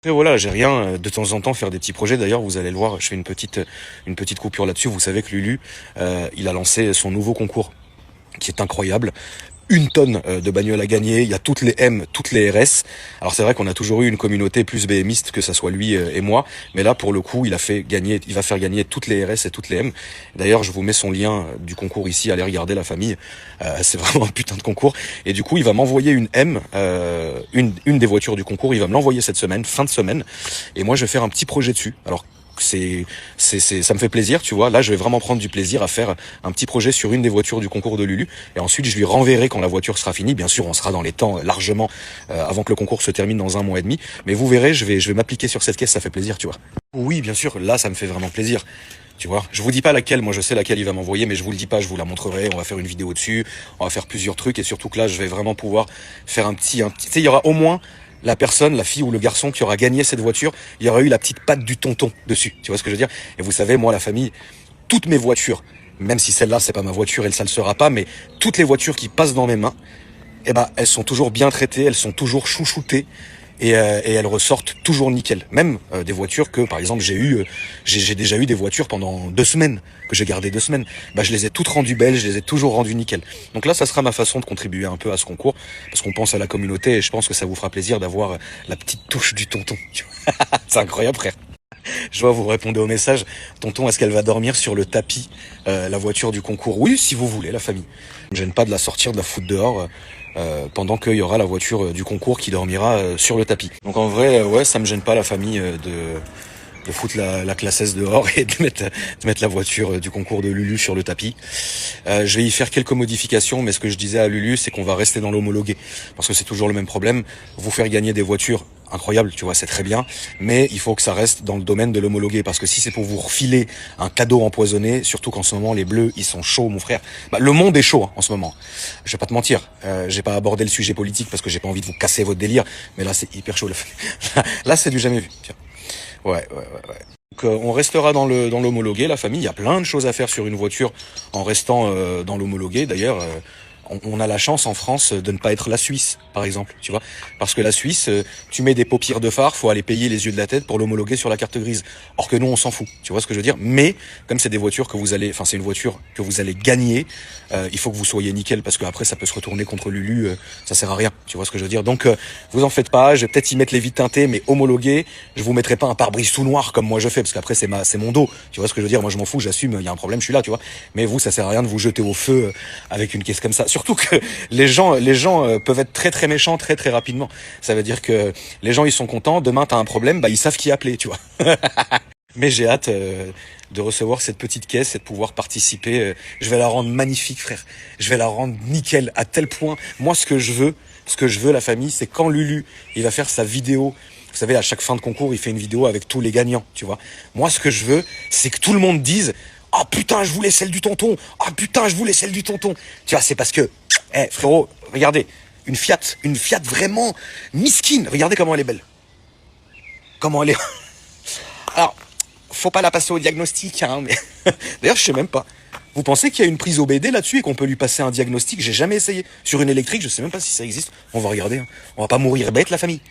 Après voilà, j'ai rien, de temps en temps faire des petits projets. D'ailleurs, vous allez le voir, je fais une petite coupure là-dessus. Vous savez que Lulu, il a lancé son nouveau concours qui est incroyable. 1 tonne de bagnoles à gagner, il y a toutes les M, toutes les RS. Alors c'est vrai qu'on a toujours eu une communauté plus BMiste que ça soit lui et moi, mais là pour le coup il va faire gagner toutes les RS et toutes les M. D'ailleurs je vous mets son lien du concours ici, allez regarder la famille, c'est vraiment un putain de concours. Et du coup il va m'envoyer une M, une des voitures du concours, il va me l'envoyer cette semaine, fin de semaine, et moi je vais faire un petit projet dessus. Alors ça me fait plaisir, tu vois. Là, je vais vraiment prendre du plaisir à faire un petit projet sur une des voitures du concours de Lulu. Et ensuite, je lui renverrai quand la voiture sera finie. Bien sûr, on sera dans les temps largement avant que le concours se termine dans 1 mois et demi. Mais vous verrez, je vais m'appliquer sur cette caisse, ça fait plaisir, tu vois. Oui, bien sûr, là, ça me fait vraiment plaisir. Tu vois, je vous dis pas laquelle, moi je sais laquelle il va m'envoyer, mais je vous le dis pas, je vous la montrerai, on va faire une vidéo dessus, on va faire plusieurs trucs, et surtout que là, je vais vraiment pouvoir faire tu sais, il y aura au moins la personne, la fille ou le garçon qui aura gagné cette voiture, il y aura eu la petite patte du tonton dessus, tu vois ce que je veux dire? Et vous savez, moi, la famille, toutes mes voitures, même si celle-là, c'est pas ma voiture et ça le sera pas, mais toutes les voitures qui passent dans mes mains, eh ben, elles sont toujours bien traitées, elles sont toujours chouchoutées et elles ressortent toujours nickel. Même des voitures que, par exemple, j'ai déjà eu des voitures pendant 2 semaines que j'ai gardé 2 semaines. Bah, je les ai toutes rendues belles, je les ai toujours rendues nickel. Donc là, ça sera ma façon de contribuer un peu à ce concours parce qu'on pense à la communauté et je pense que ça vous fera plaisir d'avoir la petite touche du tonton. C'est incroyable, frère. Je vois, vous répondez au message. Tonton, est-ce qu'elle va dormir sur le tapis, la voiture du concours? Oui, si vous voulez, la famille. Je ne gêne pas de la sortir, de la foutre dehors, pendant qu'il y aura la voiture du concours qui dormira sur le tapis. Donc en vrai, ouais, ça me gêne pas la famille de foutre la classe S dehors et de mettre la voiture du concours de Lulu sur le tapis. Je vais y faire quelques modifications, mais ce que je disais à Lulu, c'est qu'on va rester dans l'homologué. Parce que c'est toujours le même problème. Vous faire gagner des voitures, incroyable, tu vois, c'est très bien. Mais il faut que ça reste dans le domaine de l'homologué. Parce que si c'est pour vous refiler un cadeau empoisonné, surtout qu'en ce moment, les bleus, ils sont chauds, mon frère. Bah, le monde est chaud en ce moment. Je vais pas te mentir. J'ai pas abordé le sujet politique parce que j'ai pas envie de vous casser votre délire. Mais là, c'est hyper chaud. Là, c'est du jamais vu. Tiens. Ouais. Donc, on restera dans l'homologué, la famille. Il y a plein de choses à faire sur une voiture en restant dans l'homologué. D'ailleurs, on a la chance en France de ne pas être la Suisse, par exemple, tu vois. Parce que la Suisse, tu mets des paupières de phare, faut aller payer les yeux de la tête pour l'homologuer sur la carte grise. Or que nous, on s'en fout. Tu vois ce que je veux dire? Mais, comme c'est des voitures c'est une voiture que vous allez gagner, il faut que vous soyez nickel parce qu'après, ça peut se retourner contre Lulu, ça sert à rien. Tu vois ce que je veux dire? Donc, vous en faites pas, je vais peut-être y mettre les vitres teintées, mais homologué. Je vous mettrai pas un pare-brise tout noir comme moi je fais, parce qu'après, c'est mon dos. Tu vois ce que je veux dire? Moi, je m'en fous, j'assume, il y a un problème, je suis là, tu vois. Mais vous, ça sert à rien de vous jeter au feu avec une caisse comme ça. Surtout que les gens peuvent être très très méchants très très rapidement. Ça veut dire que les gens ils sont contents, demain t'as un problème, bah ils savent qui appeler, tu vois. Mais j'ai hâte de recevoir cette petite caisse et de pouvoir participer. Je vais la rendre magnifique, frère. Je vais la rendre nickel à tel point. Moi, ce que je veux, la famille, c'est quand Lulu, il va faire sa vidéo. Vous savez, à chaque fin de concours, il fait une vidéo avec tous les gagnants, tu vois. Moi, ce que je veux, c'est que tout le monde dise « Ah putain, je voulais celle du tonton. Ah putain, je voulais celle du tonton. » Tu vois, c'est parce que, frérot, regardez, une Fiat vraiment miskine. Regardez comment elle est belle. Comment elle est. Alors, faut pas la passer au diagnostic, hein, mais d'ailleurs, je sais même pas. Vous pensez qu'il y a une prise OBD là-dessus et qu'on peut lui passer un diagnostic? J'ai jamais essayé. Sur une électrique, je sais même pas si ça existe. On va regarder, hein. On va pas mourir bête, la famille.